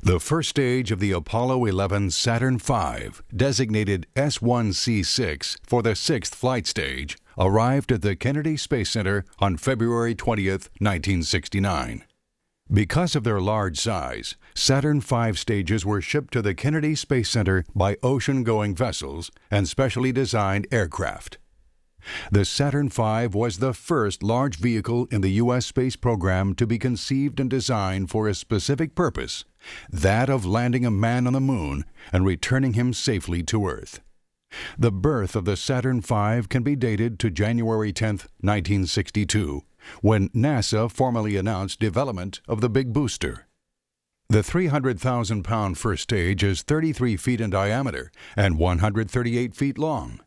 The first stage of the Apollo 11 Saturn V, designated S1C6 for the sixth flight stage, arrived at the Kennedy Space Center on February 20, 1969. Because of their large size, Saturn V stages were shipped to the Kennedy Space Center by ocean-going vessels and specially designed aircraft. The Saturn V was the first large vehicle in the U.S. space program to be conceived and designed for a specific purpose, that of landing a man on the moon and returning him safely to Earth. The birth of the Saturn V can be dated to January 10, 1962, when NASA formally announced development of the Big Booster. The 300,000-pound first stage is 33 feet in diameter and 138 feet long.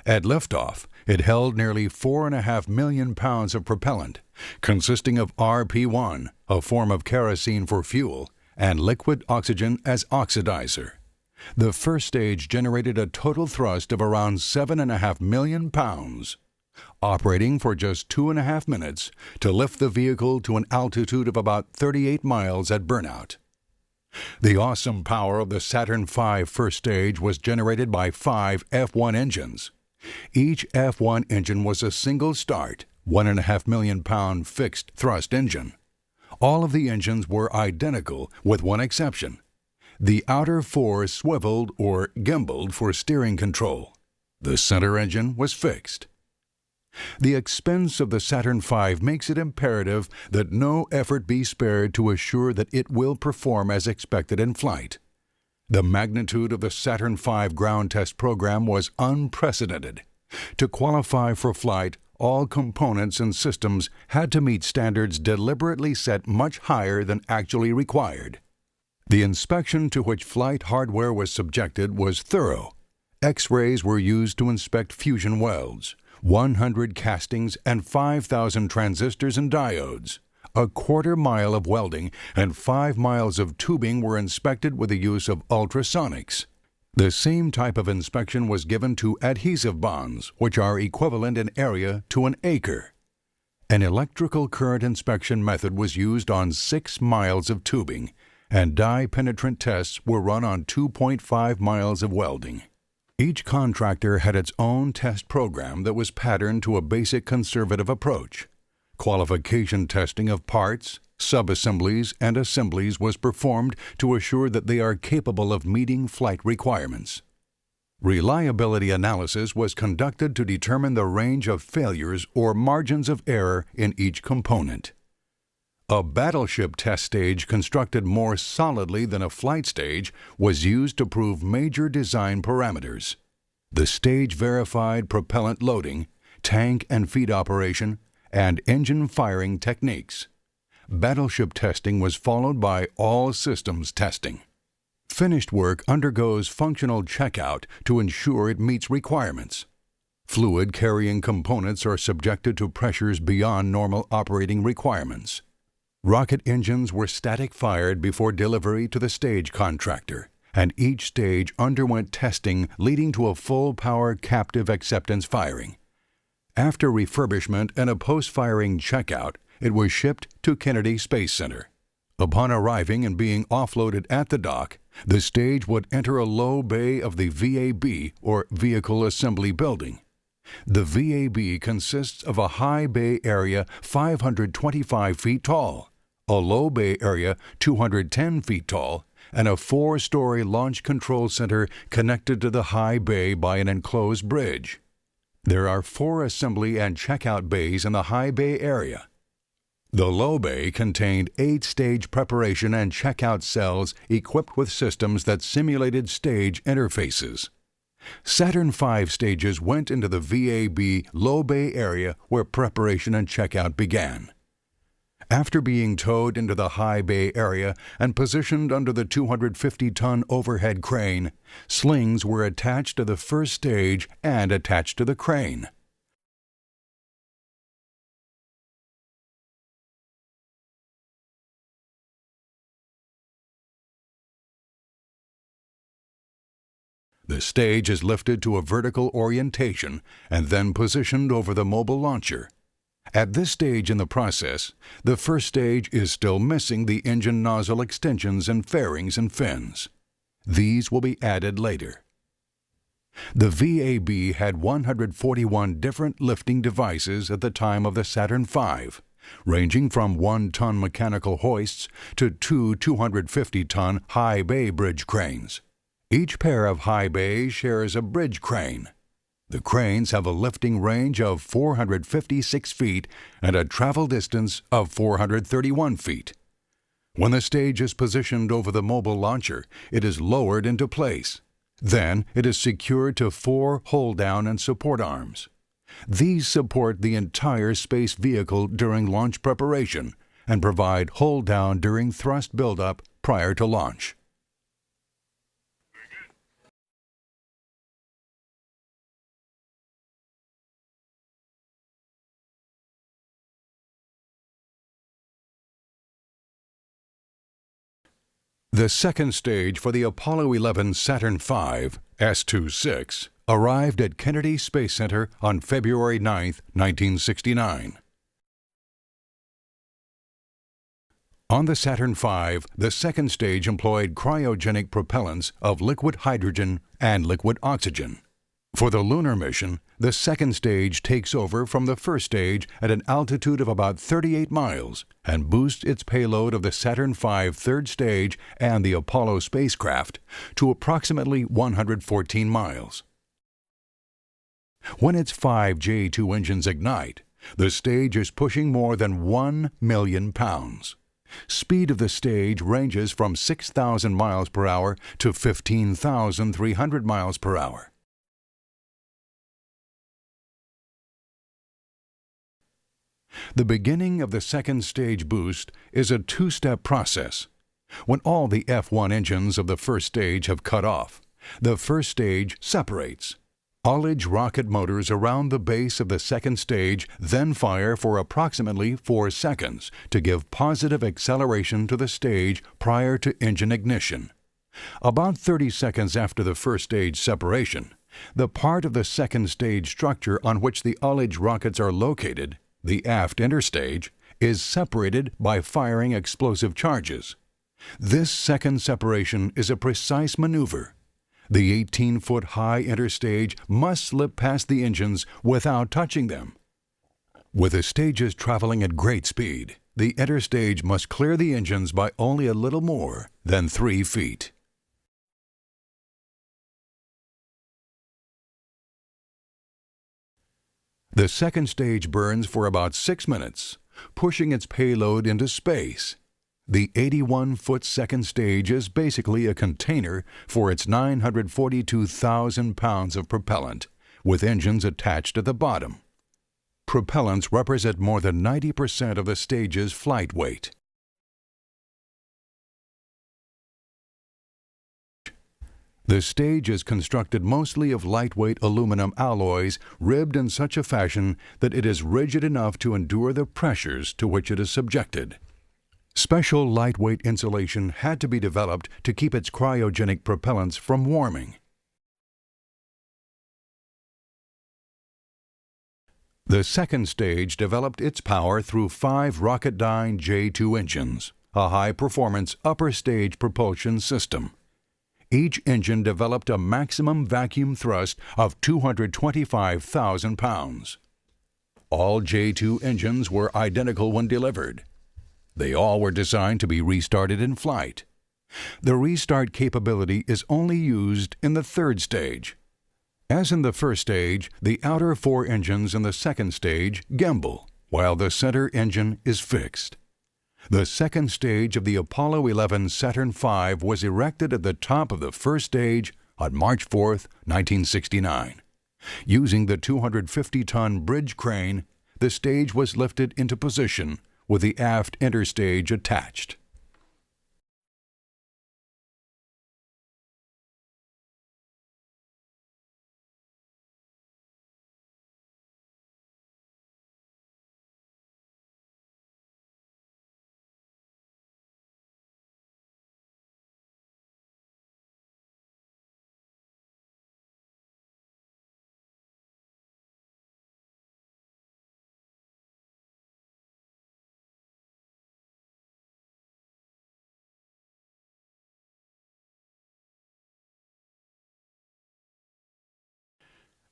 At liftoff, it held nearly 4.5 million pounds of propellant, consisting of RP-1, a form of kerosene for fuel, and liquid oxygen as oxidizer. The first stage generated a total thrust of around 7.5 million pounds, operating for just 2.5 minutes to lift the vehicle to an altitude of about 38 miles at burnout. The awesome power of the Saturn V first stage was generated by 5 F-1 engines. Each F-1 engine was a single-start, 1.5 million pound fixed thrust engine. All of the engines were identical with one exception. The outer 4 swiveled or gimbaled for steering control. The center engine was fixed. The expense of the Saturn V makes it imperative that no effort be spared to assure that it will perform as expected in flight. The magnitude of the Saturn V ground test program was unprecedented. To qualify for flight, all components and systems had to meet standards deliberately set much higher than actually required. The inspection to which flight hardware was subjected was thorough. X-rays were used to inspect fusion welds, 100 castings and 5,000 transistors and diodes. A quarter mile of welding and 5 miles of tubing were inspected with the use of ultrasonics. The same type of inspection was given to adhesive bonds, which are equivalent in area to an acre. An electrical current inspection method was used on 6 miles of tubing, and dye-penetrant tests were run on 2.5 miles of welding. Each contractor had its own test program that was patterned to a basic conservative approach. Qualification testing of parts, subassemblies, and assemblies was performed to assure that they are capable of meeting flight requirements. Reliability analysis was conducted to determine the range of failures or margins of error in each component. A battleship test stage constructed more solidly than a flight stage was used to prove major design parameters. The stage verified propellant loading, tank and feed operation, and engine firing techniques. Battleship testing was followed by all systems testing. Finished work undergoes functional checkout to ensure it meets requirements. Fluid-carrying components are subjected to pressures beyond normal operating requirements. Rocket engines were static-fired before delivery to the stage contractor, and each stage underwent testing leading to a full-power captive acceptance firing. After refurbishment and a post-firing checkout, it was shipped to Kennedy Space Center. Upon arriving and being offloaded at the dock, the stage would enter a low bay of the VAB, or Vehicle Assembly Building. The VAB consists of a high bay area 525 feet tall, a low bay area 210 feet tall, and a 4-story launch control center connected to the high bay by an enclosed bridge. There are 4 assembly and checkout bays in the high bay area. The low bay contained 8 stage preparation and checkout cells equipped with systems that simulated stage interfaces. Saturn V stages went into the VAB low bay area where preparation and checkout began. After being towed into the high bay area and positioned under the 250-ton overhead crane, slings were attached to the first stage and attached to the crane. The stage is lifted to a vertical orientation and then positioned over the mobile launcher. At this stage in the process, the first stage is still missing the engine nozzle extensions and fairings and fins. These will be added later. The VAB had 141 different lifting devices at the time of the Saturn V, ranging from 1-ton mechanical hoists to two 250-ton high bay bridge cranes. Each pair of high bays shares a bridge crane. The cranes have a lifting range of 456 feet and a travel distance of 431 feet. When the stage is positioned over the mobile launcher, it is lowered into place. Then it is secured to 4 hold-down and support arms. These support the entire space vehicle during launch preparation and provide hold-down during thrust buildup prior to launch. The second stage for the Apollo 11 Saturn V S-26 arrived at Kennedy Space Center on February 9, 1969. On the Saturn V, the second stage employed cryogenic propellants of liquid hydrogen and liquid oxygen. For the lunar mission, the second stage takes over from the first stage at an altitude of about 38 miles and boosts its payload of the Saturn V third stage and the Apollo spacecraft to approximately 114 miles. When its 5 J2 engines ignite, the stage is pushing more than 1 million pounds. Speed of the stage ranges from 6,000 miles per hour to 15,300 miles per hour. The beginning of the second stage boost is a two-step process. When all the F1 engines of the first stage have cut off, the first stage separates. Ullage rocket motors around the base of the second stage then fire for approximately 4 seconds to give positive acceleration to the stage prior to engine ignition. About 30 seconds after the first stage separation, the part of the second stage structure on which the Ullage rockets are located, the aft interstage, is separated by firing explosive charges. This second separation is a precise maneuver. The 18-foot high interstage must slip past the engines without touching them. With the stages traveling at great speed, the interstage must clear the engines by only a little more than 3 feet. The second stage burns for about 6 minutes, pushing its payload into space. The 81-foot second stage is basically a container for its 942,000 pounds of propellant, with engines attached at the bottom. Propellants represent more than 90% of the stage's flight weight. The stage is constructed mostly of lightweight aluminum alloys ribbed in such a fashion that it is rigid enough to endure the pressures to which it is subjected. Special lightweight insulation had to be developed to keep its cryogenic propellants from warming. The second stage developed its power through 5 Rocketdyne J2 engines, a high-performance upper stage propulsion system. Each engine developed a maximum vacuum thrust of 225,000 pounds. All J2 engines were identical when delivered. They all were designed to be restarted in flight. The restart capability is only used in the third stage. As in the first stage, the outer 4 engines in the second stage gimbal, while the center engine is fixed. The second stage of the Apollo 11 Saturn V was erected at the top of the first stage on March 4, 1969. Using the 250-ton bridge crane, the stage was lifted into position with the aft interstage attached.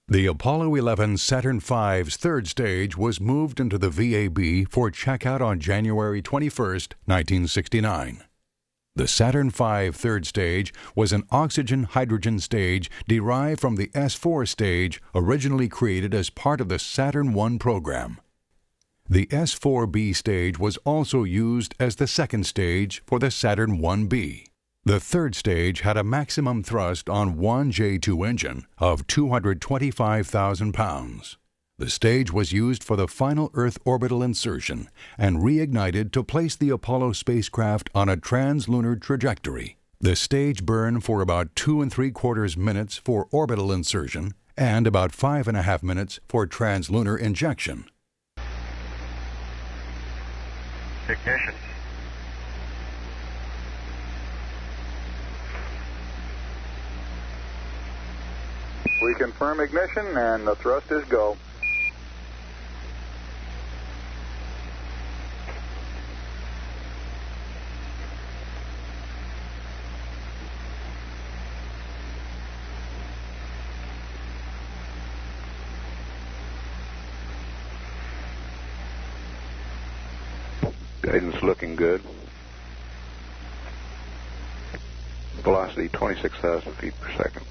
The Apollo 11 Saturn V's third stage was moved into the VAB for checkout on January 21, 1969. The Saturn V third stage was an oxygen-hydrogen stage derived from the S4 stage originally created as part of the Saturn I program. The S4B stage was also used as the second stage for the Saturn 1B. The third stage had a maximum thrust on one J2 engine of 225,000 pounds. The stage was used for the final Earth orbital insertion and reignited to place the Apollo spacecraft on a translunar trajectory. The stage burned for about 2 3/4 minutes for orbital insertion and about 5.5 minutes for translunar injection. Ignition. We confirm ignition and the thrust is go. Guidance looking good. Velocity 26,000 feet per second.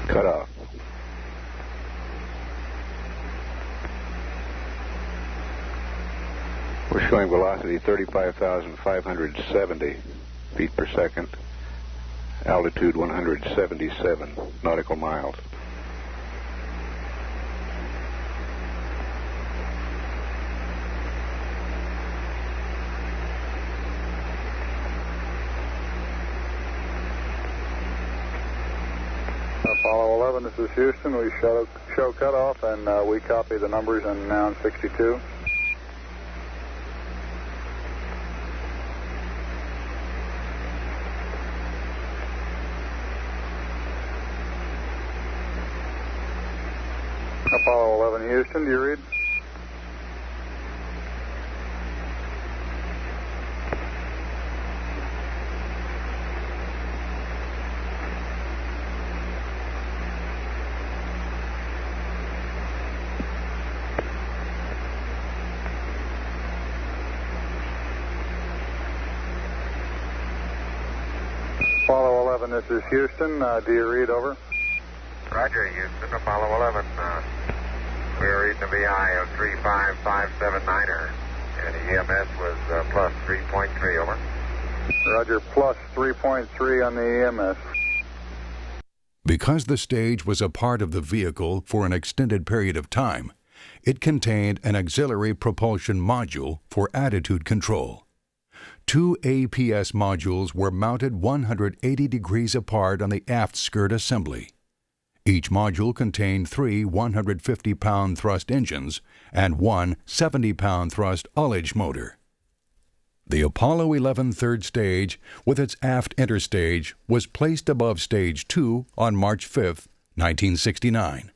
Cut off. We're showing velocity 35,570 feet per second, altitude 177 nautical miles. Apollo 11, this is Houston. We show cutoff and we copy the numbers in noun 62. Apollo 11, Houston, do you read? Apollo 11, this is Houston. Do you read, over? Roger, Houston. Apollo 11. We're reading a VI of 35579er, and the EMS was plus 3.3, over. Roger, plus 3.3 on the EMS. Because the stage was a part of the vehicle for an extended period of time, it contained an auxiliary propulsion module for attitude control. 2 APS modules were mounted 180 degrees apart on the aft skirt assembly. Each module contained 3 150-pound thrust engines and 1 70-pound thrust ullage motor. The Apollo 11 third stage, with its aft interstage, was placed above Stage 2 on March 5, 1969.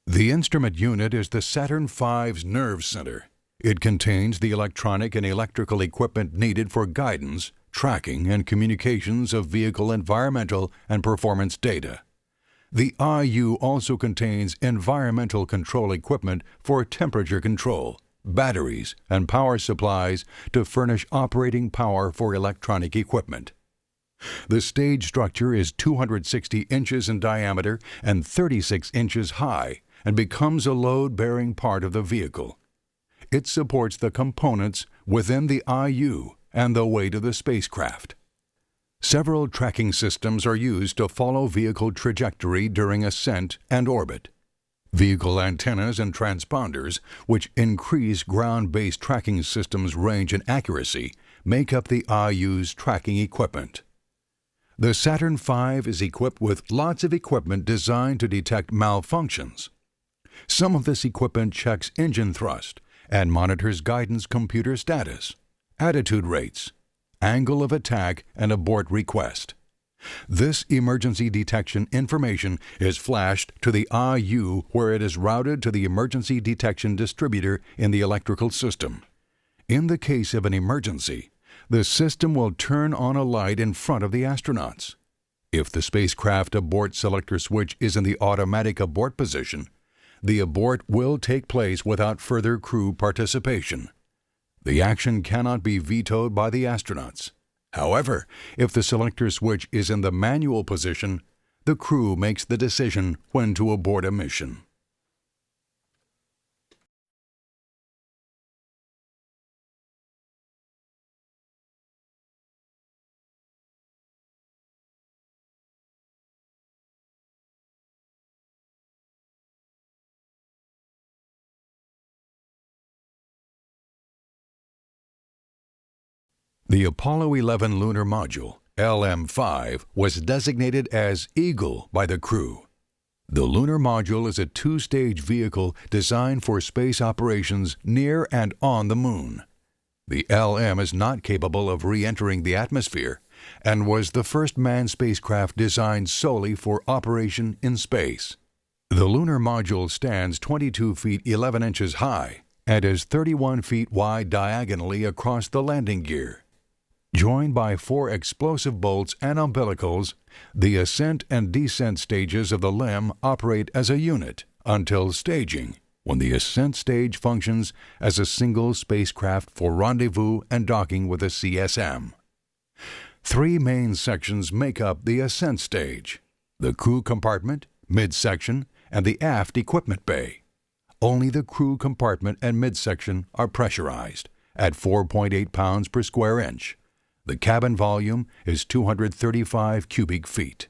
The instrument unit is the Saturn V's nerve center. It contains the electronic and electrical equipment needed for guidance, tracking, and communications of vehicle environmental and performance data. The IU also contains environmental control equipment for temperature control, batteries, and power supplies to furnish operating power for electronic equipment. The stage structure is 260 inches in diameter and 36 inches high and becomes a load-bearing part of the vehicle. It supports the components within the IU and the weight of the spacecraft. Several tracking systems are used to follow vehicle trajectory during ascent and orbit. Vehicle antennas and transponders, which increase ground-based tracking systems' range and accuracy, make up the IU's tracking equipment. The Saturn V is equipped with lots of equipment designed to detect malfunctions. Some of this equipment checks engine thrust and monitors guidance computer status, attitude rates, angle of attack, and abort request. This emergency detection information is flashed to the IU where it is routed to the emergency detection distributor in the electrical system. In the case of an emergency, the system will turn on a light in front of the astronauts. If the spacecraft abort selector switch is in the automatic abort position, the abort will take place without further crew participation. The action cannot be vetoed by the astronauts. However, if the selector switch is in the manual position, the crew makes the decision when to abort a mission. The Apollo 11 lunar module, LM-5, was designated as Eagle by the crew. The lunar module is a two-stage vehicle designed for space operations near and on the Moon. The LM is not capable of re-entering the atmosphere and was the first manned spacecraft designed solely for operation in space. The lunar module stands 22 feet 11 inches high and is 31 feet wide diagonally across the landing gear. Joined by 4 explosive bolts and umbilicals, the ascent and descent stages of the LEM operate as a unit until staging, when the ascent stage functions as a single spacecraft for rendezvous and docking with a CSM. 3 main sections make up the ascent stage: the crew compartment, midsection, and the aft equipment bay. Only the crew compartment and midsection are pressurized at 4.8 pounds per square inch. The cabin volume is 235 cubic feet.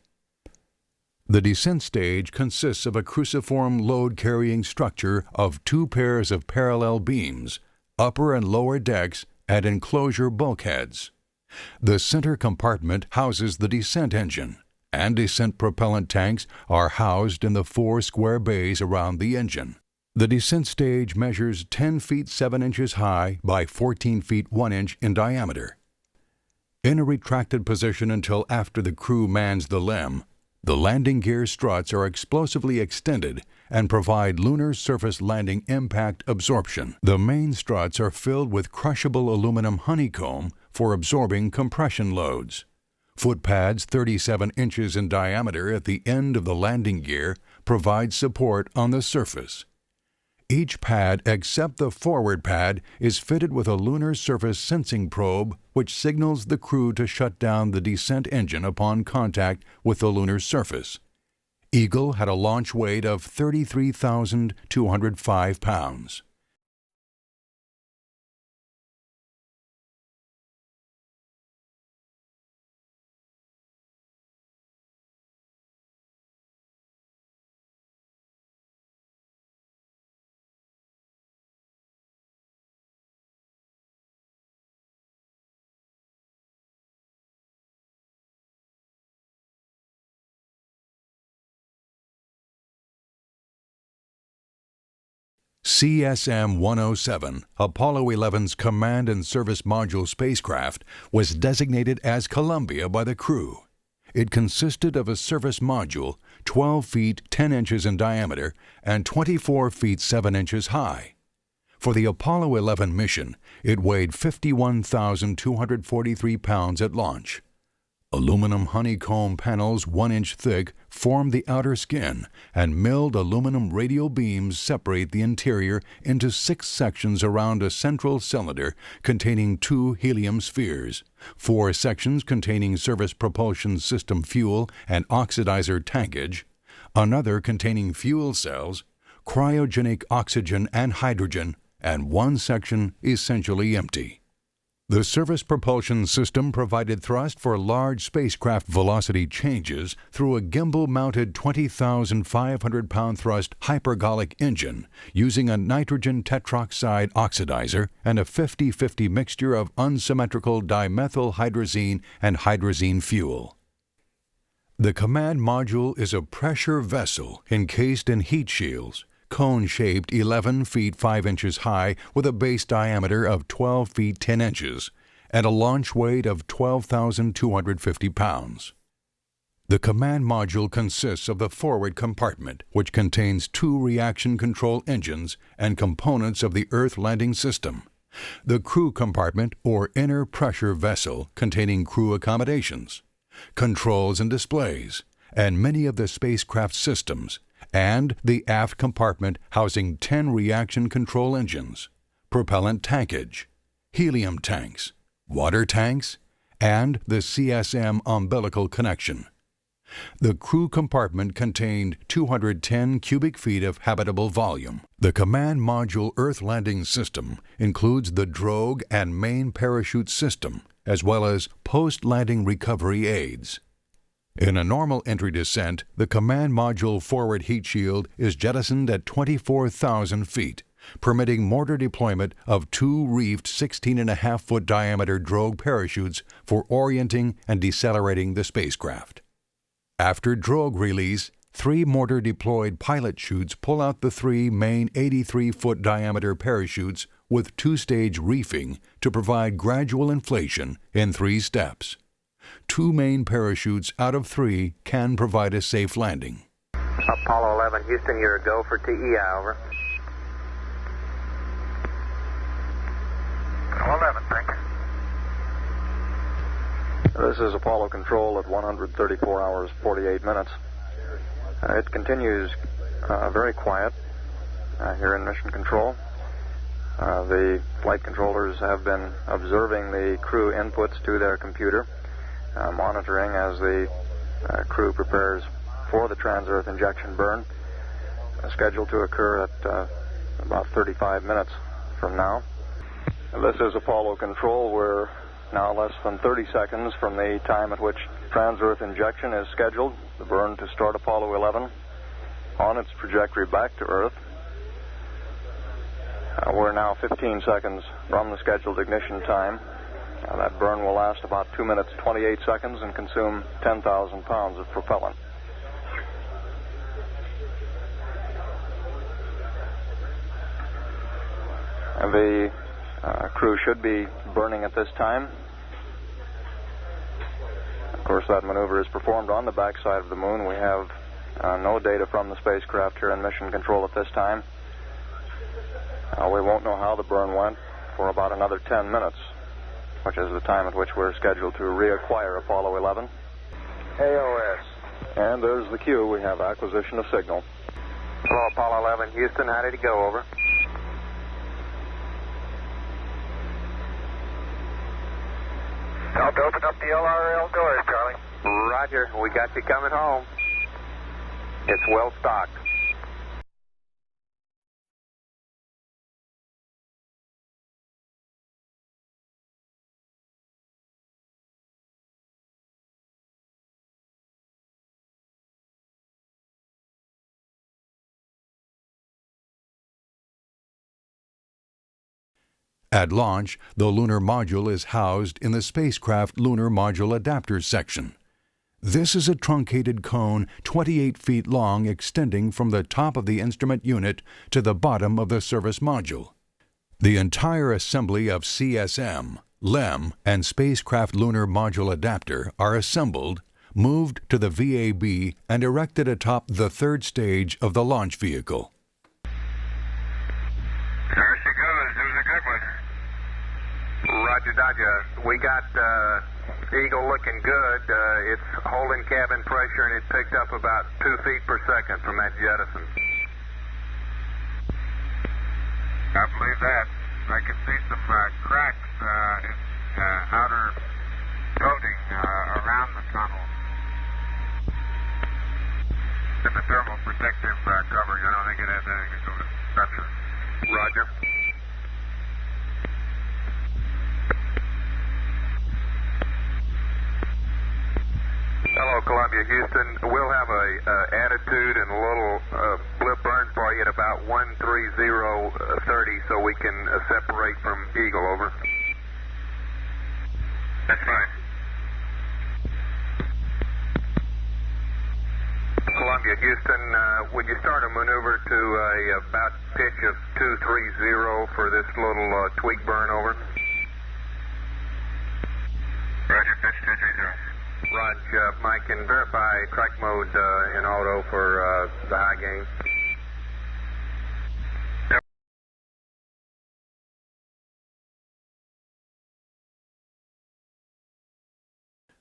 The descent stage consists of a cruciform load-carrying structure of 2 pairs of parallel beams, upper and lower decks, and enclosure bulkheads. The center compartment houses the descent engine, and descent propellant tanks are housed in the 4 square bays around the engine. The descent stage measures 10 feet 7 inches high by 14 feet 1 inch in diameter. In a retracted position until after the crew mans the LEM, the landing gear struts are explosively extended and provide lunar surface landing impact absorption. The main struts are filled with crushable aluminum honeycomb for absorbing compression loads. Footpads 37 inches in diameter at the end of the landing gear provide support on the surface. Each pad except the forward pad is fitted with a lunar surface sensing probe which signals the crew to shut down the descent engine upon contact with the lunar surface. Eagle had a launch weight of 33,205 pounds. CSM-107, Apollo 11's Command and Service Module spacecraft, was designated as Columbia by the crew. It consisted of a service module 12 feet 10 inches in diameter and 24 feet 7 inches high. For the Apollo 11 mission, it weighed 51,243 pounds at launch. Aluminum honeycomb panels 1 inch thick form the outer skin, and milled aluminum radial beams separate the interior into 6 sections around a central cylinder containing 2 helium spheres, 4 sections containing service propulsion system fuel and oxidizer tankage, another containing fuel cells, cryogenic oxygen and hydrogen, and 1 section essentially empty. The service propulsion system provided thrust for large spacecraft velocity changes through a gimbal-mounted 20,500-pound thrust hypergolic engine using a nitrogen tetroxide oxidizer and a 50-50 mixture of unsymmetrical dimethylhydrazine and hydrazine fuel. The command module is a pressure vessel encased in heat shields, cone-shaped 11 feet 5 inches high with a base diameter of 12 feet 10 inches and a launch weight of 12,250 pounds. The command module consists of the forward compartment, which contains 2 reaction control engines and components of the Earth landing system, the crew compartment or inner pressure vessel containing crew accommodations, controls and displays, and many of the spacecraft systems, and the aft compartment housing 10 reaction control engines, propellant tankage, helium tanks, water tanks, and the CSM umbilical connection. The crew compartment contained 210 cubic feet of habitable volume. The command module Earth landing system includes the drogue and main parachute system, as well as post-landing recovery aids. In a normal entry descent, the command module forward heat shield is jettisoned at 24,000 feet, permitting mortar deployment of 2 reefed 16.5-foot diameter drogue parachutes for orienting and decelerating the spacecraft. After drogue release, 3 mortar-deployed pilot chutes pull out the 3 main 83-foot diameter parachutes with 2-stage reefing to provide gradual inflation in 3 steps. 2 main parachutes out of 3 can provide a safe landing. Apollo 11, Houston, you're a go for TEI, over. Apollo 11, thank you. This is Apollo Control at 134 hours, 48 minutes. It continues very quiet here in Mission Control. The flight controllers have been observing the crew inputs to their computer, monitoring as the crew prepares for the trans-Earth injection burn, scheduled to occur at about 35 minutes from now. This is Apollo Control. We're now less than 30 seconds from the time at which trans-Earth injection is scheduled, the burn to start Apollo 11 on its trajectory back to Earth. We're now 15 seconds from the scheduled ignition time. That burn will last about 2 minutes 28 seconds and consume 10,000 pounds of propellant. The crew should be burning at this time. Of course, that maneuver is performed on the backside of the moon. We have no data from the spacecraft here in Mission Control at this time. We won't know how the burn went for about another 10 minutes, which is the time at which we're scheduled to reacquire Apollo 11. AOS. And there's the cue. We have acquisition of signal. Hello, Apollo 11, Houston, how did it go, over? Help to open up the LRL doors, Charlie. Roger, we got you coming home. It's well stocked. At launch, the lunar module is housed in the spacecraft lunar module adapter section. This is a truncated cone 28 feet long extending from the top of the instrument unit to the bottom of the service module. The entire assembly of CSM, LEM, and spacecraft lunar module adapter are assembled, moved to the VAB, and erected atop the 3rd stage of the launch vehicle. There she goes. It was a good one. Roger, Dodger. We got Eagle looking good. It's holding cabin pressure, and it picked up about 2 feet per second from that jettison. I believe that. I can see some cracks in outer coating around the tunnel. In the thermal protective covering. I don't think it has anything to do with structure. Roger. Hello, Columbia, Houston. We'll have a attitude and a little blip burn for you at about 130.30 so we can separate from Eagle, over. That's fine. Columbia, Houston, would you start a maneuver to about pitch of 230 for this little tweak burn over? Roger, pitch 230. Roger, Mike, can verify track mode in auto for the high gain.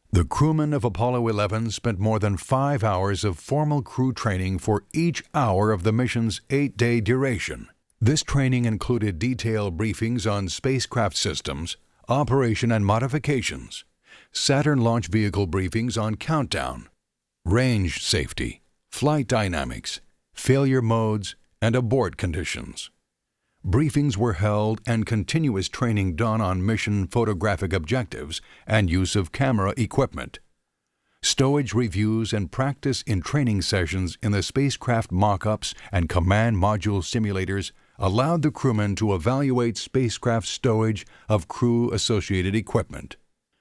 The crewmen of Apollo 11 spent more than 5 hours of formal crew training for each hour of the mission's 8-day duration. This training included detailed briefings on spacecraft systems, operation and modifications, Saturn launch vehicle briefings on countdown, range safety, flight dynamics, failure modes, and abort conditions. Briefings were held and continuous training done on mission photographic objectives and use of camera equipment. Stowage reviews and practice in training sessions in the spacecraft mock-ups and command module simulators allowed the crewmen to evaluate spacecraft stowage of crew-associated equipment.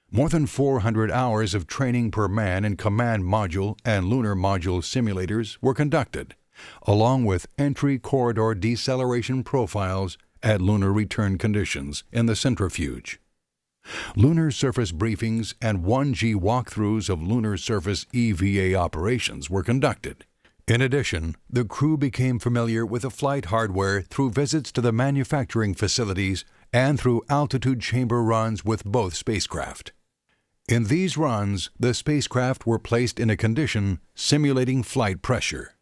More than 400 hours of training per man in command module and lunar module simulators were conducted, along with entry corridor deceleration profiles at lunar return conditions in the centrifuge. Lunar surface briefings and 1G walkthroughs of lunar surface EVA operations were conducted. In addition, the crew became familiar with the flight hardware through visits to the manufacturing facilities and through altitude chamber runs with both spacecraft. In these runs, the spacecraft were placed in a condition simulating flight pressure.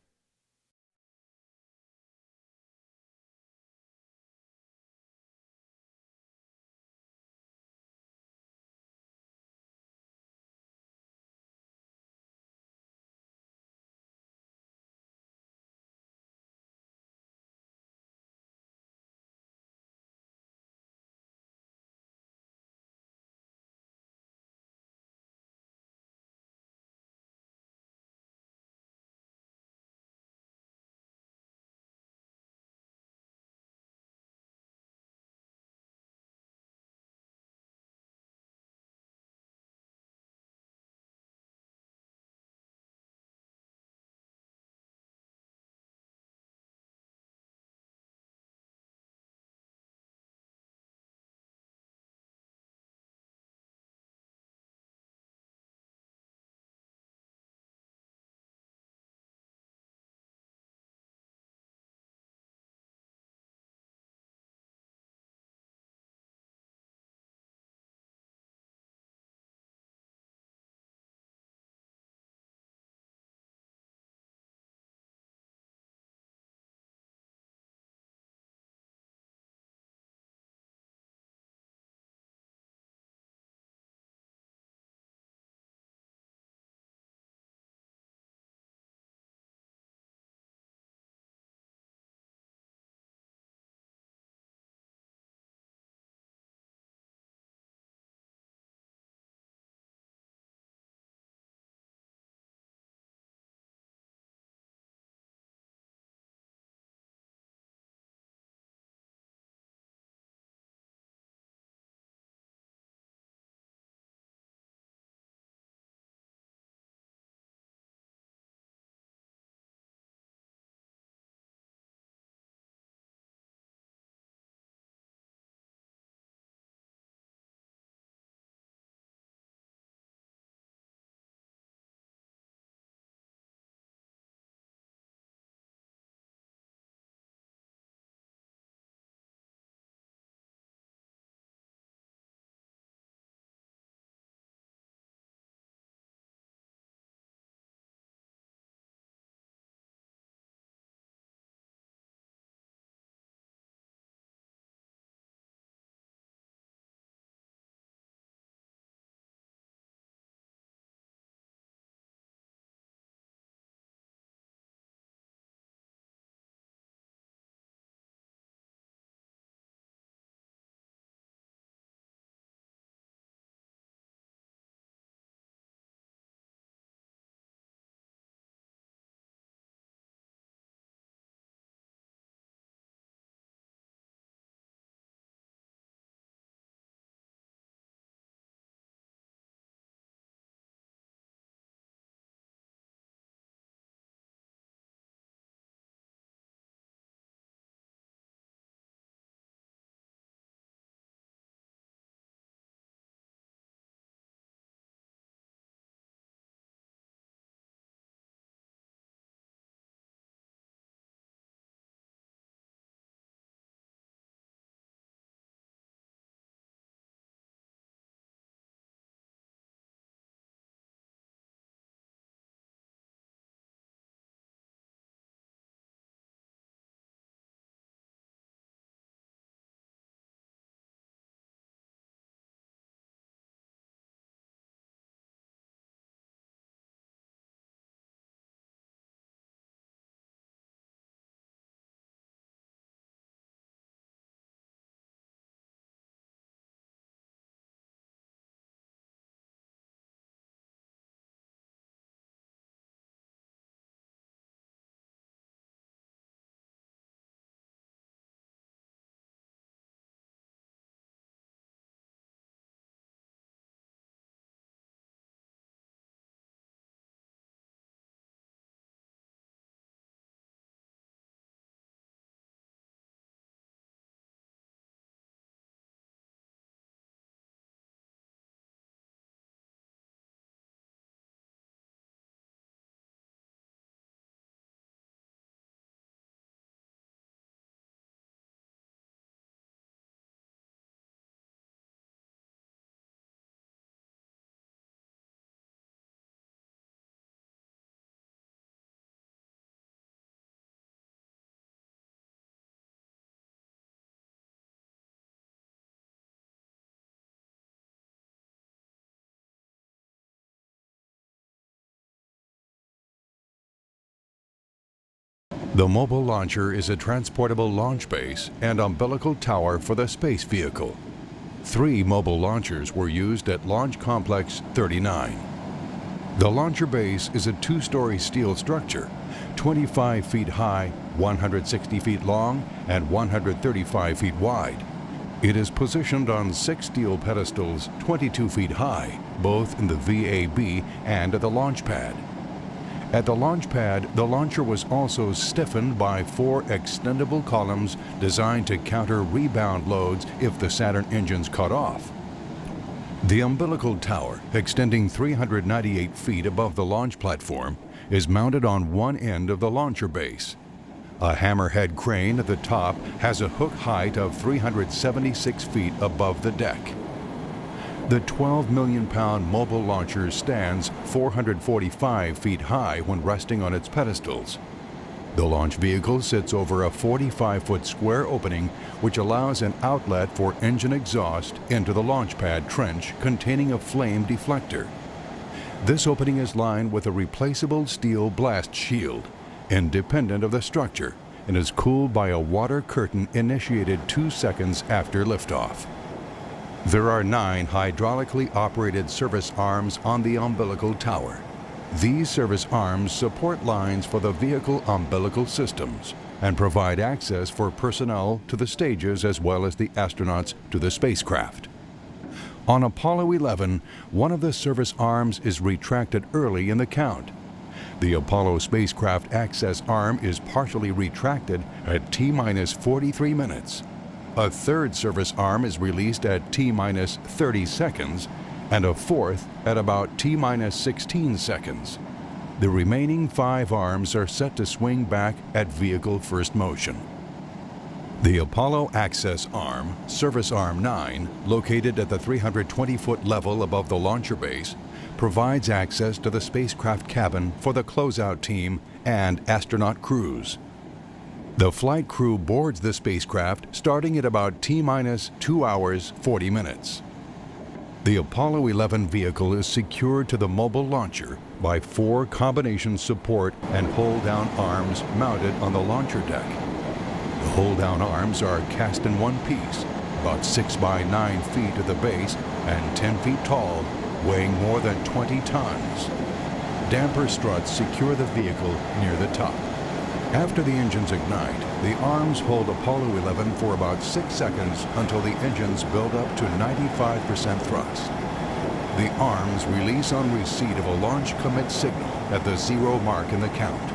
The mobile launcher is a transportable launch base and umbilical tower for the space vehicle. 3 mobile launchers were used at Launch Complex 39. The launcher base is a 2-story steel structure, 25 feet high, 160 feet long, and 135 feet wide. It is positioned on 6 steel pedestals 22 feet high, both in the VAB and at the launch pad. At the launch pad, the launcher was also stiffened by 4 extendable columns designed to counter rebound loads if the Saturn engines cut off. The umbilical tower, extending 398 feet above the launch platform, is mounted on one end of the launcher base. A hammerhead crane at the top has a hook height of 376 feet above the deck. The 12 million pound mobile launcher stands 445 feet high when resting on its pedestals. The launch vehicle sits over a 45-foot square opening which allows an outlet for engine exhaust into the launch pad trench containing a flame deflector. This opening is lined with a replaceable steel blast shield, independent of the structure, and is cooled by a water curtain initiated 2 seconds after liftoff. There are 9 hydraulically operated service arms on the umbilical tower. These service arms support lines for the vehicle umbilical systems and provide access for personnel to the stages as well as the astronauts to the spacecraft. On Apollo 11, one of the service arms is retracted early in the count. The Apollo spacecraft access arm is partially retracted at T-minus 43 minutes. A third service arm is released at T-minus 30 seconds and a fourth at about T-minus 16 seconds. The remaining 5 arms are set to swing back at vehicle first motion. The Apollo Access Arm, Service Arm 9, located at the 320-foot level above the launcher base, provides access to the spacecraft cabin for the closeout team and astronaut crews. The flight crew boards the spacecraft starting at about T-minus 2 hours 40 minutes. The Apollo 11 vehicle is secured to the mobile launcher by 4 combination support and hold-down arms mounted on the launcher deck. The hold-down arms are cast in one piece, about 6 by 9 feet at the base and 10 feet tall, weighing more than 20 tons. Damper struts secure the vehicle near the top. After the engines ignite, the arms hold Apollo 11 for about 6 seconds until the engines build up to 95% thrust. The arms release on receipt of a launch commit signal at the 0 mark in the count.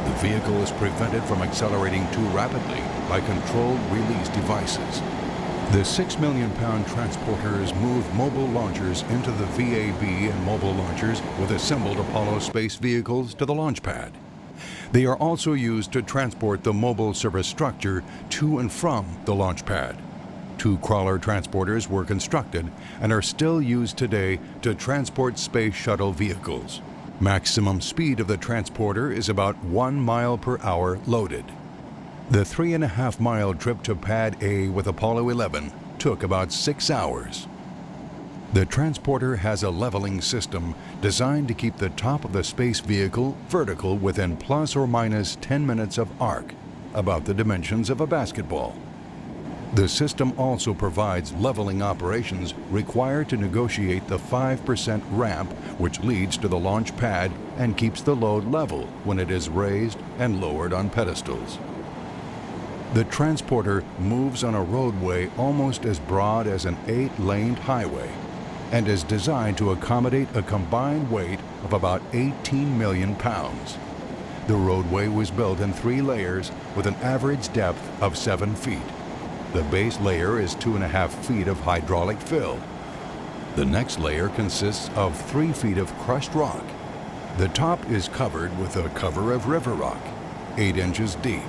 The vehicle is prevented from accelerating too rapidly by controlled release devices. The 6 million pound transporters move mobile launchers into the VAB and mobile launchers with assembled Apollo space vehicles to the launch pad. They are also used to transport the mobile service structure to and from the launch pad. 2 crawler transporters were constructed and are still used today to transport space shuttle vehicles. Maximum speed of the transporter is about 1 mile per hour loaded. The 3.5-mile trip to Pad A with Apollo 11 took about 6 hours. The transporter has a leveling system designed to keep the top of the space vehicle vertical within plus or minus 10 minutes of arc, about the dimensions of a basketball. The system also provides leveling operations required to negotiate the 5% ramp which leads to the launch pad and keeps the load level when it is raised and lowered on pedestals. The transporter moves on a roadway almost as broad as an 8-laned highway and is designed to accommodate a combined weight of about 18 million pounds. The roadway was built in 3 layers with an average depth of 7 feet. The base layer is 2.5 feet of hydraulic fill. The next layer consists of 3 feet of crushed rock. The top is covered with a cover of river rock, 8 inches deep.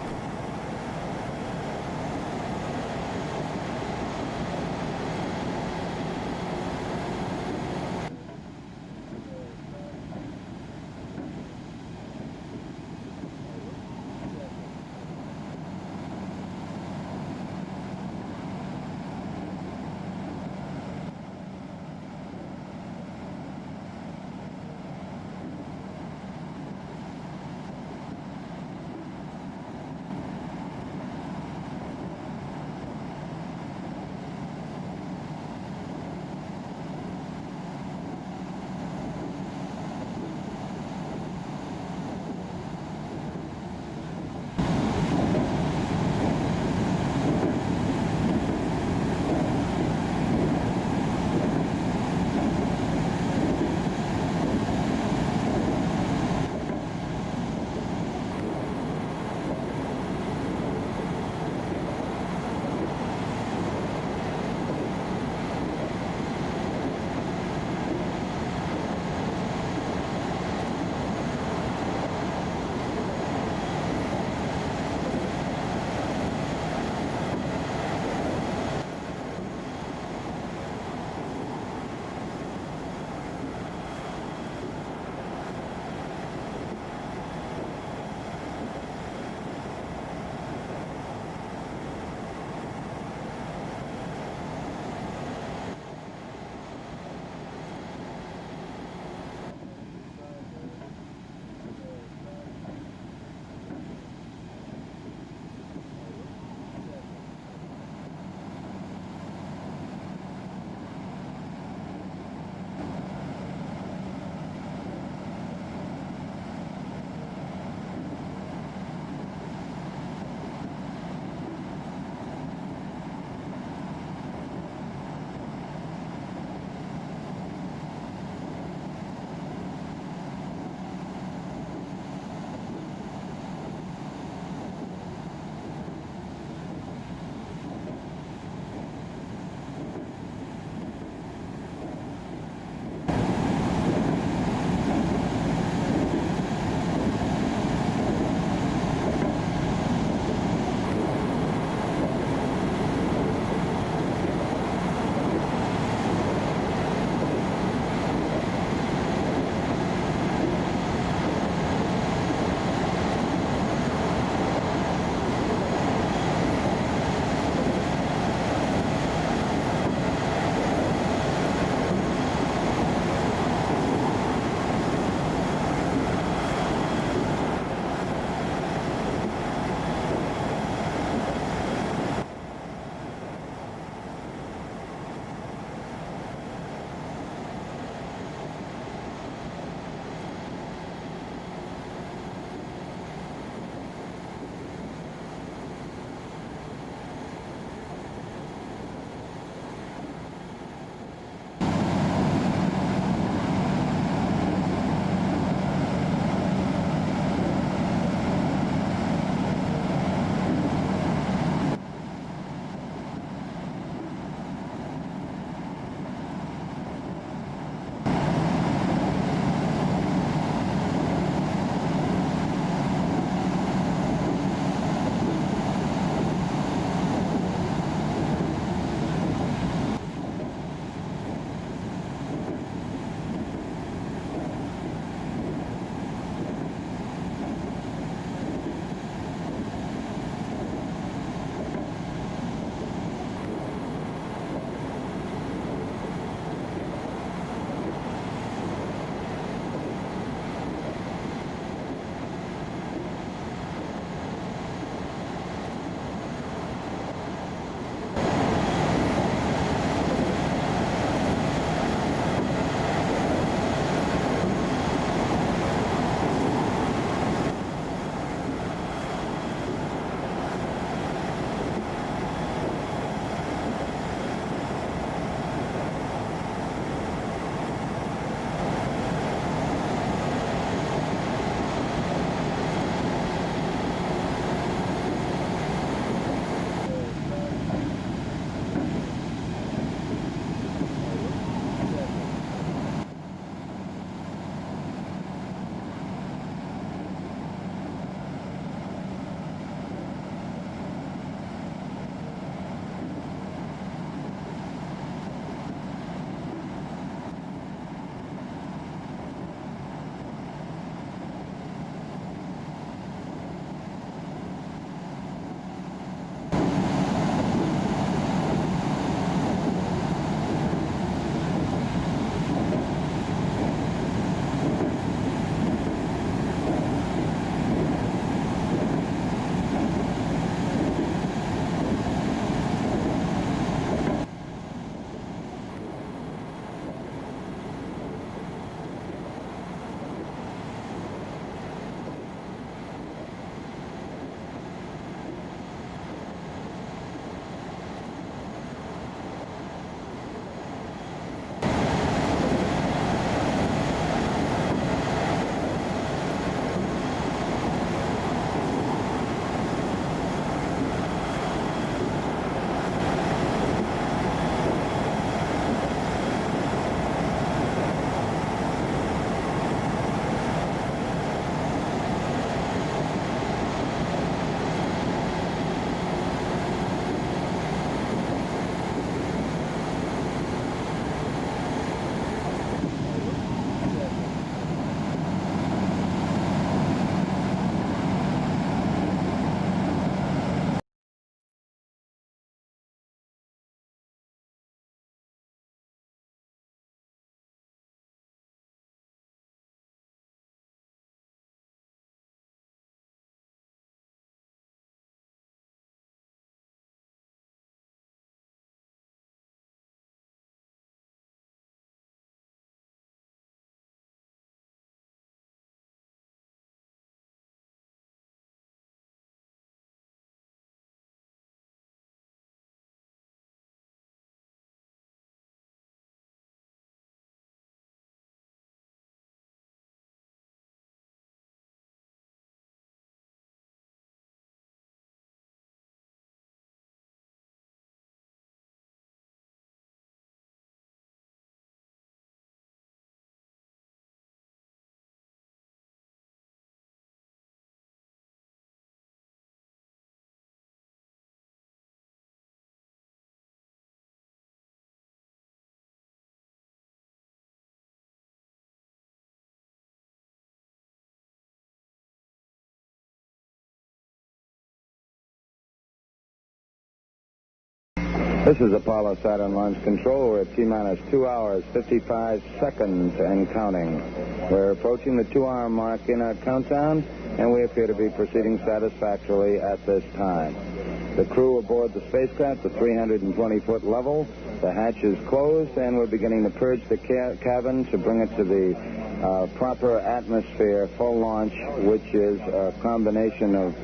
This is Apollo Saturn Launch Control. We're at T-minus 2 hours, 55 seconds and counting. We're approaching the 2-hour mark in our countdown, and we appear to be proceeding satisfactorily at this time. The crew aboard the spacecraft, the 320-foot level. The hatch is closed, and we're beginning to purge the cabin to bring it to the proper atmosphere for launch, which is a combination of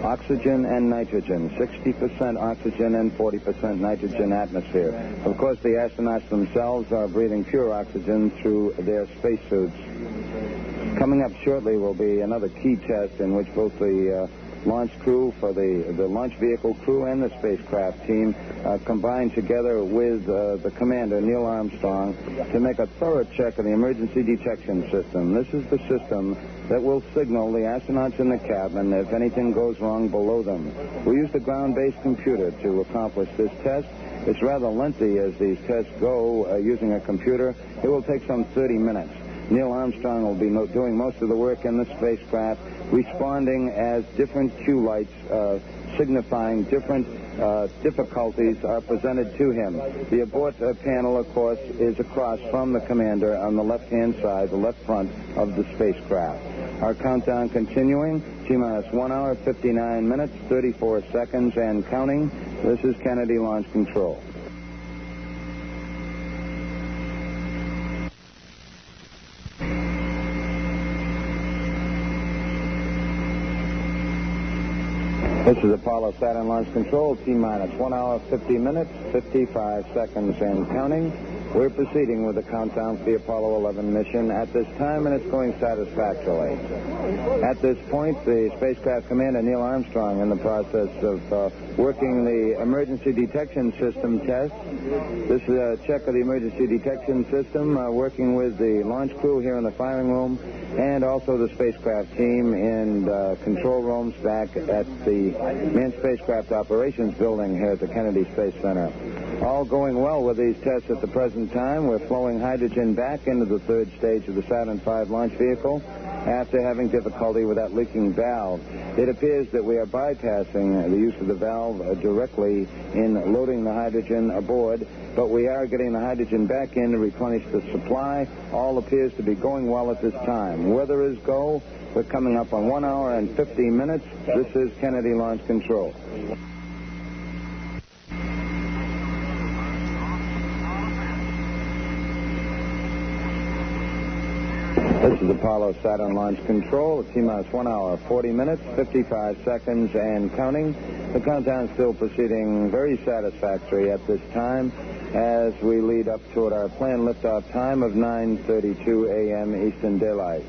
oxygen and nitrogen, 60% oxygen and 40% nitrogen atmosphere. Of course, the astronauts themselves are breathing pure oxygen through their spacesuits. Coming up shortly will be another key test in which both the launch crew for the launch vehicle crew and the spacecraft team combined together with the commander, Neil Armstrong, to make a thorough check of the emergency detection system. This is the system that will signal the astronauts in the cabin if anything goes wrong below them. We used a ground-based computer to accomplish this test. It's rather lengthy as these tests go using a computer. It will take some 30 minutes. Neil Armstrong will be doing most of the work in the spacecraft, responding as different cue lights signifying different difficulties are presented to him. The abort panel, of course, is across from the commander on the left-hand side, the left front of the spacecraft. Our countdown continuing, T-minus 1 hour, 59 minutes, 34 seconds, and counting. This is Kennedy Launch Control. This is Apollo Saturn Launch Control, T-minus 1 hour, 50 minutes, 55 seconds, and counting. We're proceeding with the countdown for the Apollo 11 mission at this time, and it's going satisfactorily. At this point, the spacecraft commander, Neil Armstrong, in the process of working the emergency detection system test. This is a check of the emergency detection system, working with the launch crew here in the firing room, and also the spacecraft team in control rooms back at the Manned Spacecraft Operations building here at the Kennedy Space Center. All going well with these tests at the present time. We're flowing hydrogen back into the third stage of the Saturn V launch vehicle after having difficulty with that leaking valve. It appears that we are bypassing the use of the valve directly in loading the hydrogen aboard, but we are getting the hydrogen back in to replenish the supply. All appears to be going well at this time. Weather is go. We're coming up on 1 hour and 50 minutes. This is Kennedy Launch Control. This is Apollo Saturn Launch Control, T-minus 1 hour, 40 minutes, 55 seconds, and counting. The countdown is still proceeding very satisfactory at this time as we lead up toward our planned liftoff time of 9:32 a.m. Eastern Daylight.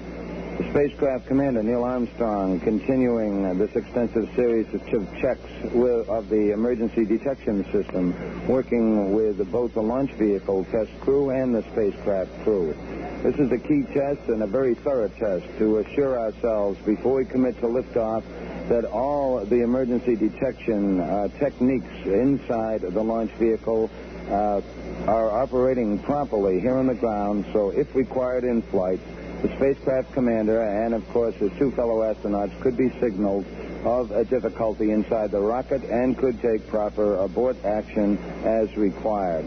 The spacecraft commander, Neil Armstrong, continuing this extensive series of checks of the emergency detection system, working with both the launch vehicle test crew and the spacecraft crew. This is a key test and a very thorough test to assure ourselves before we commit to liftoff that all the emergency detection techniques inside the launch vehicle are operating properly here on the ground, so if required in flight, the spacecraft commander and, of course, his two fellow astronauts could be signaled of a difficulty inside the rocket and could take proper abort action as required.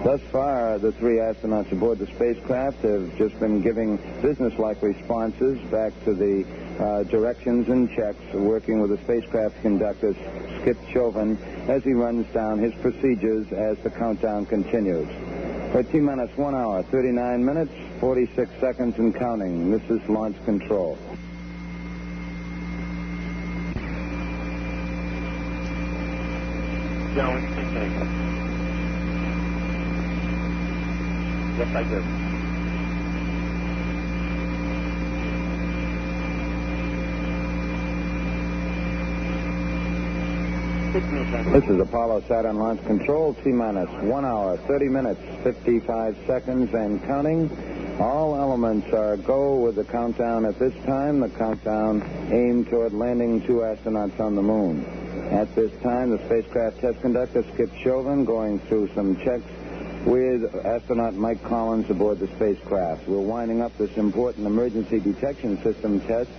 Thus far, the three astronauts aboard the spacecraft have just been giving business-like responses back to the directions and checks, working with the spacecraft conductor, Skip Chauvin, as he runs down his procedures as the countdown continues. For T-minus 1 hour, 39 minutes, 46 seconds and counting. This is Launch Control. Yes, I do. This is Apollo Saturn Launch Control, T-minus 1 hour, 30 minutes, 55 seconds, and counting. All elements are go with the countdown at this time. The countdown aimed toward landing 2 astronauts on the moon. At this time, the spacecraft test conductor, Skip Chauvin, going through some checks with astronaut Mike Collins aboard the spacecraft. We're winding up this important emergency detection system test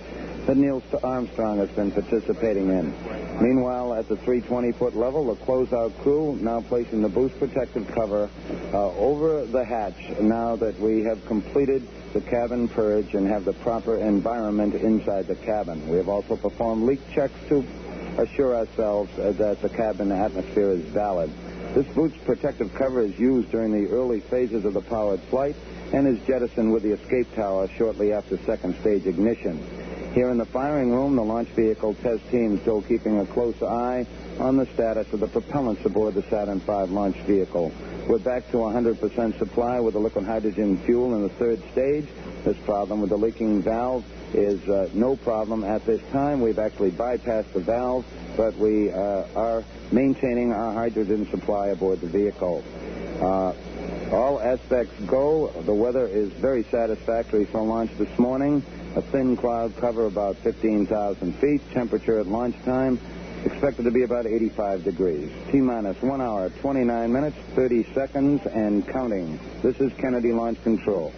that Neil Armstrong has been participating in. Meanwhile, at the 320-foot level, the closeout crew now placing the boost protective cover over the hatch now that we have completed the cabin purge and have the proper environment inside the cabin. We have also performed leak checks to assure ourselves that the cabin atmosphere is valid. This boost protective cover is used during the early phases of the powered flight and is jettisoned with the escape tower shortly after second stage ignition. Here in the firing room, the launch vehicle test team still keeping a close eye on the status of the propellants aboard the Saturn V launch vehicle. We're back to 100% supply with the liquid hydrogen fuel in the third stage. This problem with the leaking valve is no problem at this time. We've actually bypassed the valve, but we are maintaining our hydrogen supply aboard the vehicle. All aspects go. The weather is very satisfactory for launch this morning. A thin cloud cover about 15,000 feet. Temperature at launch time expected to be about 85 degrees. T-minus 1 hour, 29 minutes, 30 seconds, and counting. This is Kennedy Launch Control.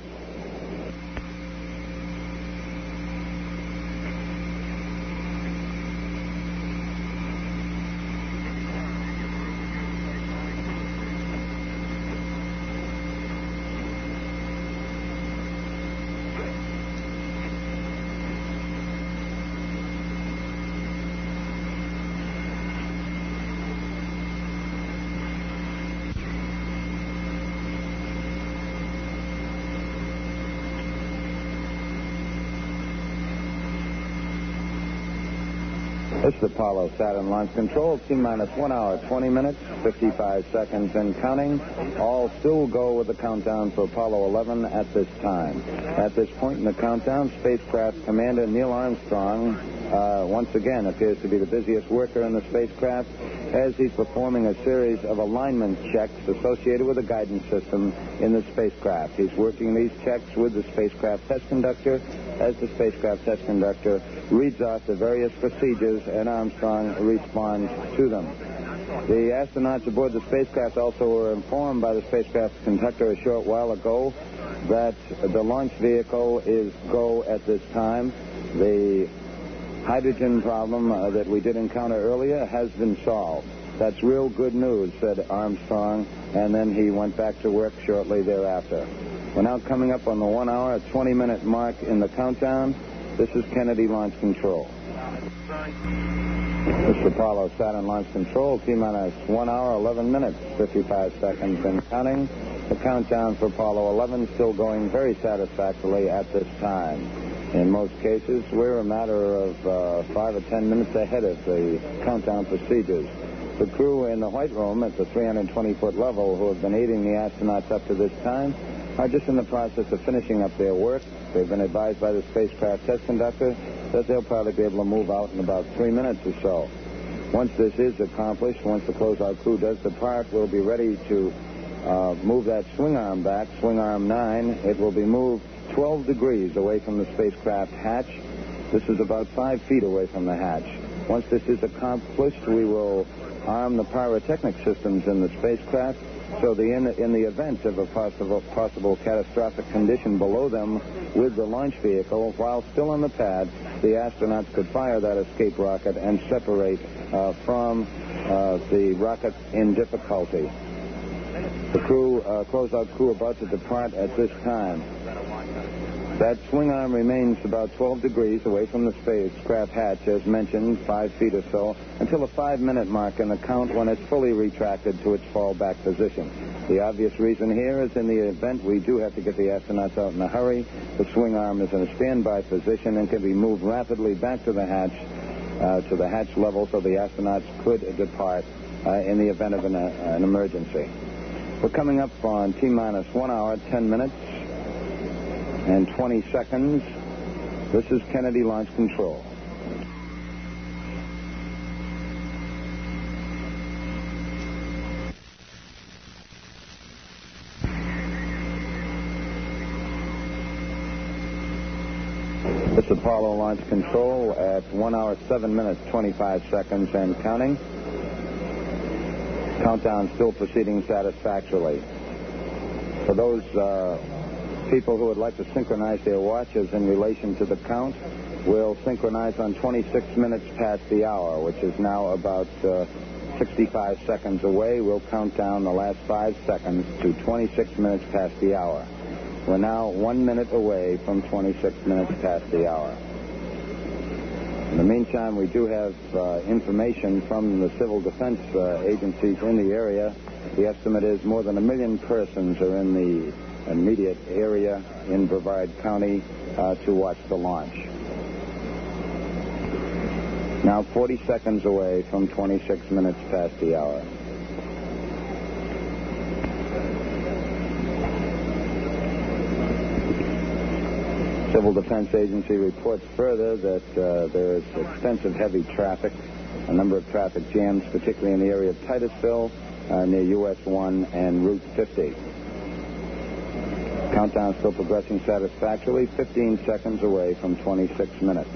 This is Apollo Saturn Launch Control. T-minus 1 hour, 20 minutes, 55 seconds, and counting. All still go with the countdown for Apollo 11 at this time. At this point in the countdown, spacecraft commander Neil Armstrong once again appears to be the busiest worker in the spacecraft as he's performing a series of alignment checks associated with the guidance system in the spacecraft. He's working these checks with the spacecraft test conductor as the spacecraft test conductor reads off the various procedures and Armstrong responds to them. The astronauts aboard the spacecraft also were informed by the spacecraft conductor a short while ago that the launch vehicle is go at this time. The hydrogen problem that we did encounter earlier has been solved. That's real good news, said Armstrong, and then he went back to work shortly thereafter. We're now coming up on the 1 hour, 20-minute mark in the countdown. This is Kennedy Launch Control. This is Apollo Saturn Launch Control. T-minus 1 hour, 11 minutes, 55 seconds, and counting. The countdown for Apollo 11 still going very satisfactorily at this time. In most cases, we're a matter of 5 or 10 minutes ahead of the countdown procedures. The crew in the White Room at the 320-foot level who have been aiding the astronauts up to this time are just in the process of finishing up their work. They've been advised by the spacecraft test conductor that they'll probably be able to move out in about 3 minutes or so. Once this is accomplished, once the closeout crew does depart, we'll be ready to move that swing arm back, swing arm 9. It will be moved 12 degrees away from the spacecraft hatch. This is about 5 feet away from the hatch. Once this is accomplished, we will arm the pyrotechnic systems in the spacecraft so in the event of a possible catastrophic condition below them with the launch vehicle, while still on the pad, the astronauts could fire that escape rocket and separate from the rocket in difficulty. The closeout crew about to depart at this time. That swing arm remains about 12 degrees away from the spacecraft hatch, as mentioned, 5 feet or so, until a 5-minute mark in the count when it's fully retracted to its fallback position. The obvious reason here is in the event we do have to get the astronauts out in a hurry, the swing arm is in a standby position and can be moved rapidly back to the hatch level so the astronauts could depart in the event of an emergency. We're coming up on T-minus 1 hour, 10 minutes, and 20 seconds. This is Kennedy Launch Control. This is Apollo Launch Control at 1 hour, 7 minutes, 25 seconds, and counting. Countdown still proceeding satisfactorily. For those people who would like to synchronize their watches in relation to the count, will synchronize on 26 minutes past the hour, which is now about 65 seconds away. We'll count down the last 5 seconds to 26 minutes past the hour. We're now 1 minute away from 26 minutes past the hour. In the meantime, we do have information from the civil defense agencies in the area. The estimate is more than 1 million persons are in the immediate area in Brevard County to watch the launch. Now 40 seconds away from 26 minutes past the hour. Civil Defense Agency reports further that there is extensive heavy traffic, a number of traffic jams, particularly in the area of Titusville, near US 1 and Route 50. Countdown still progressing satisfactorily, 15 seconds away from 26 minutes.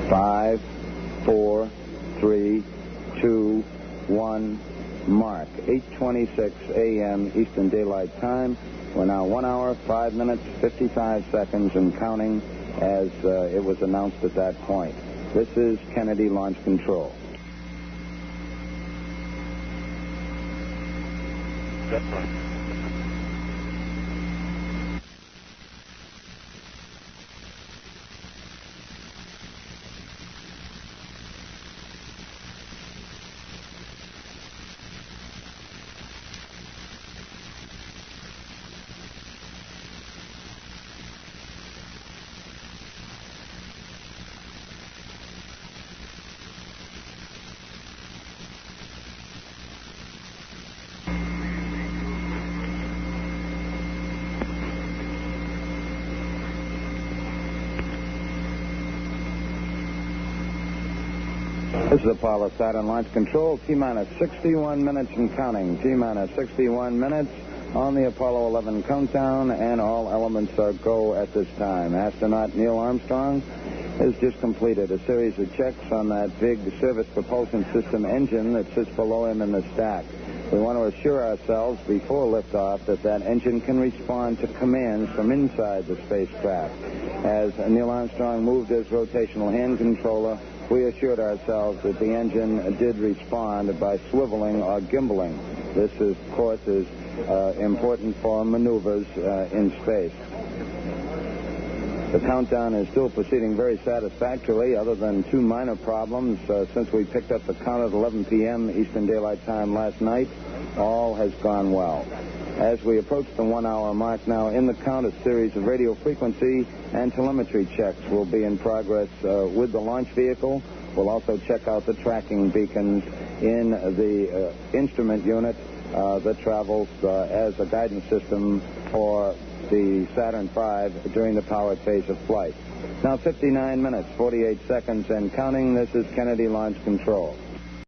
5, 4, 3, 2, 1, mark. 8:26 a.m. Eastern Daylight Time. We're now 1 hour, 5 minutes, 55 seconds and counting as it was announced at that point. This is Kennedy Launch Control. This is Apollo Saturn Launch Control, T-minus 61 minutes and counting. T-minus 61 minutes on the Apollo 11 countdown, and all elements are go at this time. Astronaut Neil Armstrong has just completed a series of checks on that big service propulsion system engine that sits below him in the stack. We want to assure ourselves before liftoff that that engine can respond to commands from inside the spacecraft. As Neil Armstrong moved his rotational hand controller, we assured ourselves that the engine did respond by swiveling or gimbaling. This, of course, is important for maneuvers in space. The countdown is still proceeding very satisfactorily, other than 2 minor problems. Since we picked up the count at 11 p.m. Eastern Daylight Time last night, all has gone well. As we approach the 1 hour mark now in the count, a series of radio frequency and telemetry checks will be in progress with the launch vehicle. We'll also check out the tracking beacons in the instrument unit that travels as a guidance system for the Saturn V during the powered phase of flight. Now 59 minutes, 48 seconds and counting. This is Kennedy Launch Control.